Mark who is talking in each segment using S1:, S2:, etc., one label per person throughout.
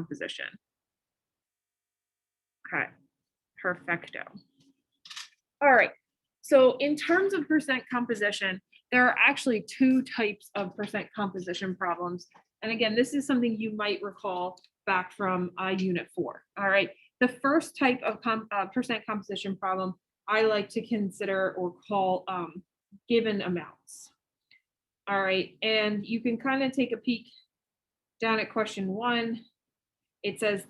S1: composition. Okay, perfecto. All right, so in terms of percent composition, there are actually two types of percent composition problems. And again, this is something you might recall back from Unit 4. All right, the first type of percent composition problem I like to consider or call given amounts. All right, and you can kind of take a peek down at question 1. It says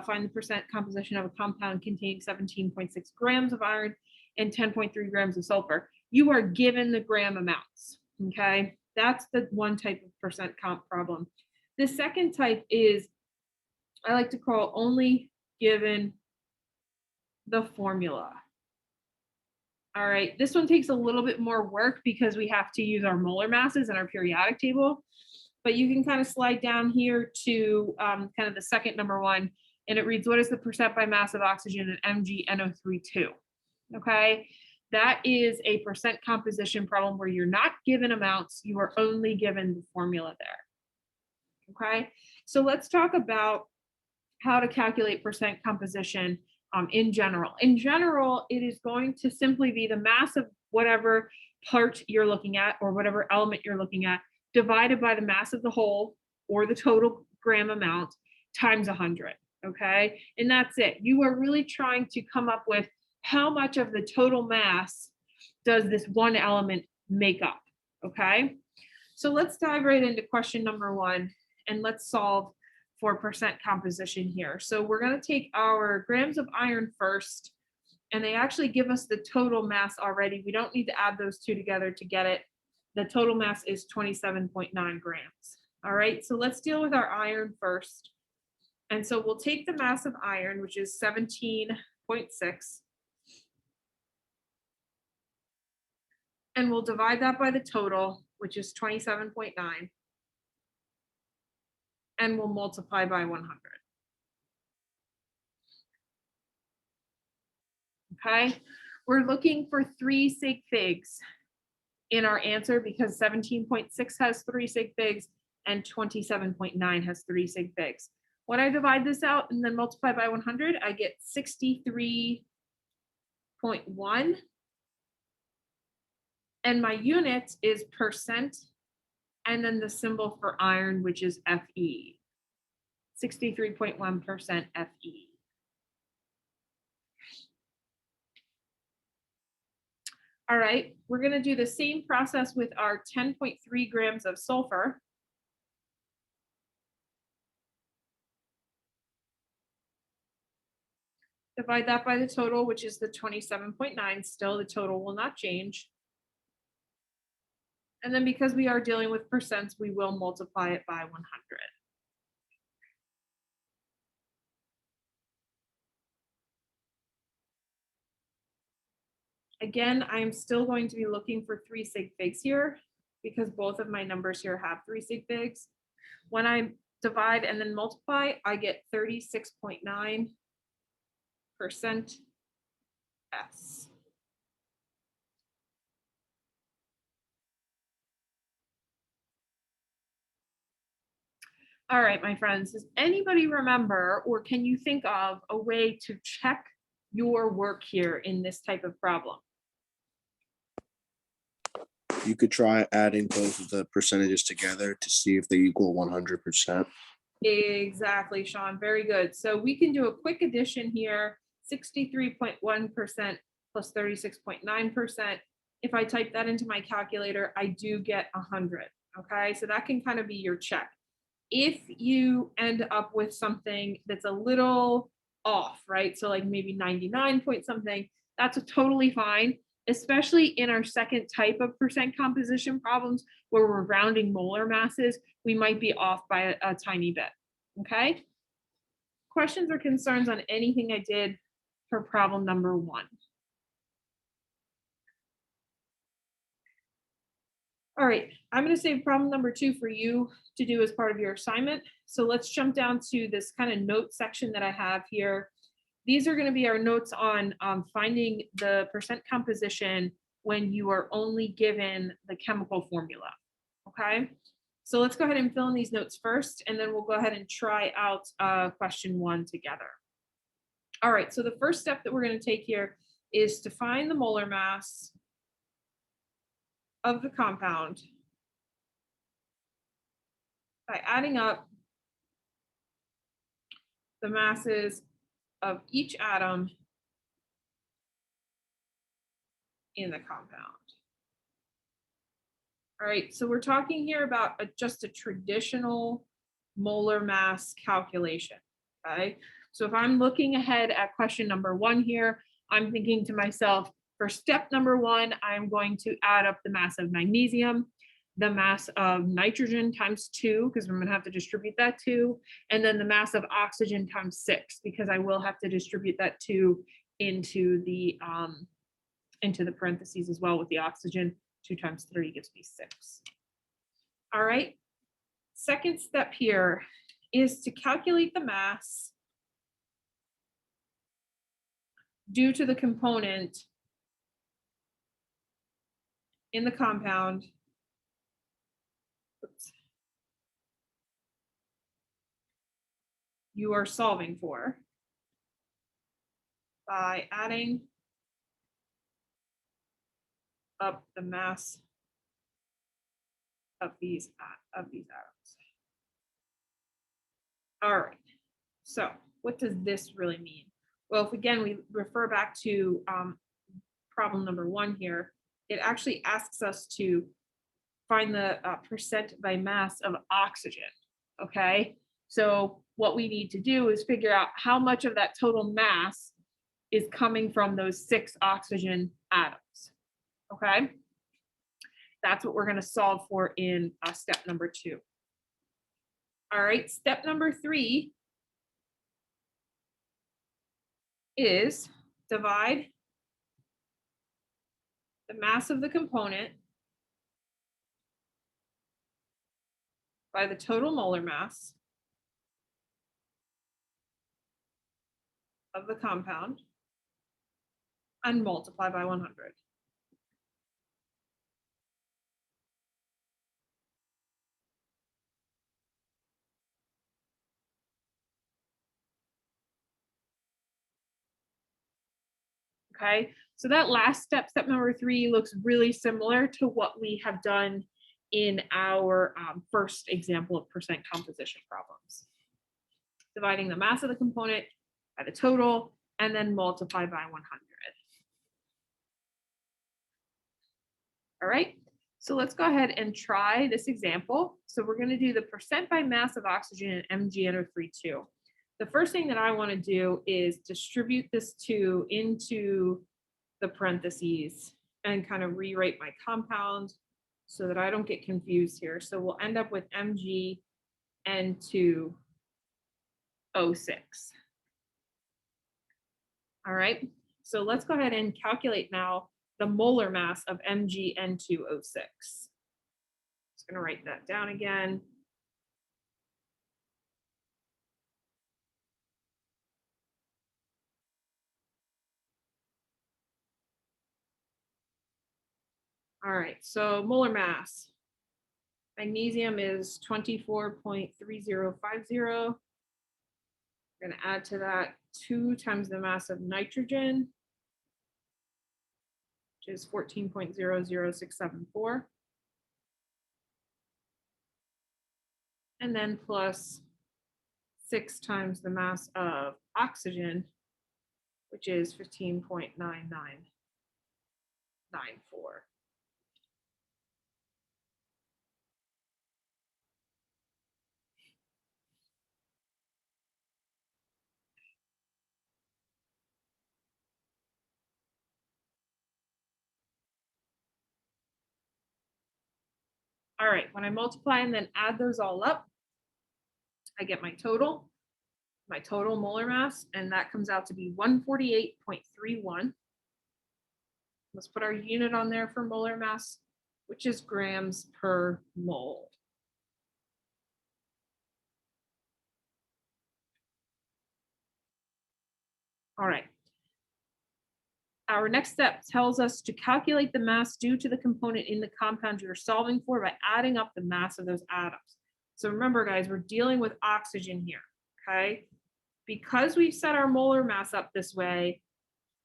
S1: find the percent composition of a compound containing 17.6 grams of iron and 10.3 grams of sulfur. You are given the gram amounts, okay? That's the one type of percent comp problem. The second type is, I like to call only given the formula. All right, this one takes a little bit more work because we have to use our molar masses in our periodic table, but you can kind of slide down here to kind of the second number one, and it reads, what is the percent by mass of oxygen in MgNO32? Okay, that is a percent composition problem where you're not given amounts, you are only given the formula there. Okay, so let's talk about how to calculate percent composition in general. In general, it is going to simply be the mass of whatever part you're looking at or whatever element you're looking at divided by the mass of the whole or the total gram amount times 100, okay? And that's it. You are really trying to come up with how much of the total mass does this one element make up, okay? So let's dive right into question number 1 and let's solve for percent composition here. So we're going to take our grams of iron first, and they actually give us the total mass already. We don't need to add those two together to get it. The total mass is 27.9 grams. All right, so let's deal with our iron first. And so we'll take the mass of iron, which is 17.6, and we'll divide that by the total, which is 27.9. And we'll multiply by 100. Okay, we're looking for 3 sig figs in our answer because 17.6 has 3 sig figs and 27.9 has 3 sig figs. When I divide this out and then multiply by 100, I get 63.1. And my unit is percent, and then the symbol for iron, which is Fe. 63.1% Fe. All right, we're going to do the same process with our 10.3 grams of sulfur. Divide that by the total, which is the 27.9. Still, the total will not change. And then because we are dealing with percents, we will multiply it by 100. Again, I'm still going to be looking for 3 sig figs here because both of my numbers here have 3 sig figs. When I divide and then multiply, I get 36.9% S. All right, my friends, does anybody remember or can you think of a way to check your work here in this type of problem?
S2: You could try adding both of the percentages together to see if they equal 100%.
S1: Exactly, Sean. Very good. So we can do a quick addition here, 63.1% plus 36.9%. If I type that into my calculator, I do get 100. Okay, so that can kind of be your check. If you end up with something that's a little off, right? So like maybe 99 point something, that's totally fine, especially in our second type of percent composition problems where we're rounding molar masses, we might be off by a tiny bit, okay? Questions or concerns on anything I did for problem number 1? All right, I'm going to save problem number 2 for you to do as part of your assignment. So let's jump down to this kind of note section that I have here. These are going to be our notes on finding the percent composition when you are only given the chemical formula, okay? So let's go ahead and fill in these notes first, and then we'll go ahead and try out question 1 together. All right, so the first step that we're going to take here is to find the molar mass of the compound by adding up the masses of each atom in the compound. All right, so we're talking here about just a traditional molar mass calculation, okay? So if I'm looking ahead at question number 1 here, I'm thinking to myself, for step number 1, I'm going to add up the mass of magnesium, the mass of nitrogen times 2, because I'm going to have to distribute that 2, and then the mass of oxygen times 6, because I will have to distribute that 2 into the parentheses as well with the oxygen. 2 times 3 gives me 6. All right. Second step here is to calculate the mass due to the component in the compound. Oops. You are solving for by adding up the mass of these atoms. All right, so what does this really mean? Well, if again we refer back to problem number 1 here, it actually asks us to find the percent by mass of oxygen, okay? So what we need to do is figure out how much of that total mass is coming from those 6 oxygen atoms, okay? That's what we're going to solve for in step number 2. All right, step number 3 is divide the mass of the component by the total molar mass of the compound and multiply by 100. Okay, so that last step, step number 3, looks really similar to what we have done in our first example of percent composition problems. Dividing the mass of the component by the total and then multiply by 100. All right, so let's go ahead and try this example. So we're going to do the percent by mass of oxygen in MgNO32. The first thing that I want to do is distribute this 2 into the parentheses and kind of rewrite my compound so that I don't get confused here. So we'll end up with MgN2O6. All right, so let's go ahead and calculate now the molar mass of MgN2O6. Just going to write that down again. All right, so molar mass. Magnesium is 24.3050. We're going to add to that 2 times the mass of nitrogen, which is 14.00674. And then plus 6 times the mass of oxygen, which is 15.9994. All right, when I multiply and then add those all up, I get my total molar mass, and that comes out to be 148.31. Let's put our unit on there for molar mass, which is grams per mole. All right. Our next step tells us to calculate the mass due to the component in the compound you're solving for by adding up the mass of those atoms. So remember, guys, we're dealing with oxygen here, okay? Because we've set our molar mass up this way,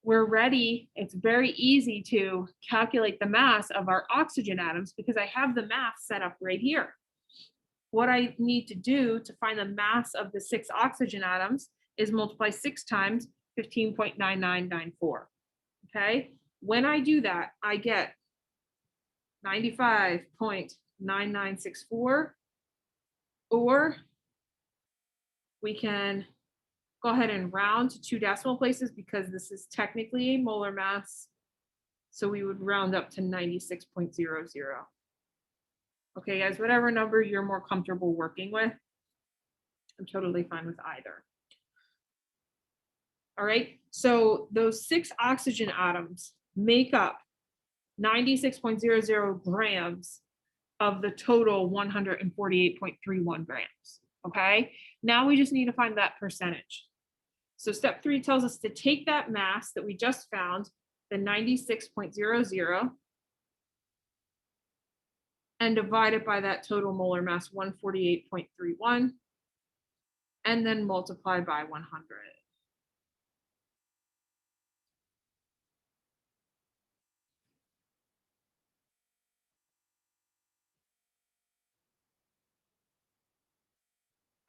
S1: we're ready. It's very easy to calculate the mass of our oxygen atoms because I have the math set up right here. What I need to do to find the mass of the 6 oxygen atoms is multiply 6 times 15.9994. Okay, when I do that, I get 95.9964, or we can go ahead and round to 2 decimal places because this is technically a molar mass. So we would round up to 96.00. Okay, guys, whatever number you're more comfortable working with, I'm totally fine with either. All right, so those 6 oxygen atoms make up 96.00 grams of the total 148.31 grams. Okay, now we just need to find that percentage. So step 3 tells us to take that mass that we just found, the 96.00, and divide it by that total molar mass, 148.31, and then multiply by 100.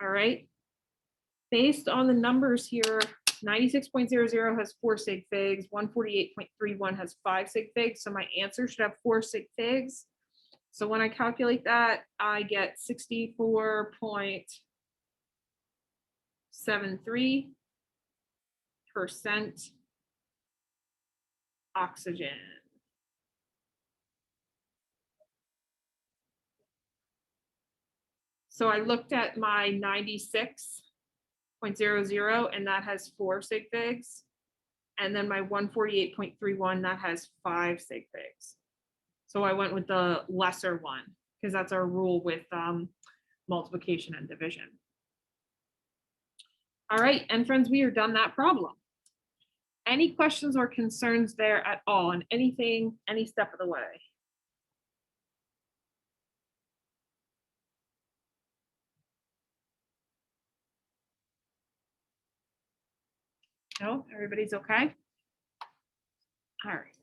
S1: All right. Based on the numbers here, 96.00 has 4 sig figs, 148.31 has 5 sig figs. So my answer should have 4 sig figs. So when I calculate that, I get 64.73% oxygen. So I looked at my 96.00 and that has 4 sig figs. And then my 148.31, that has 5 sig figs. So I went with the lesser one because that's our rule with multiplication and division. All right, and friends, we are done that problem. Any questions or concerns there at all on anything, any step of the way? No, everybody's okay? All right.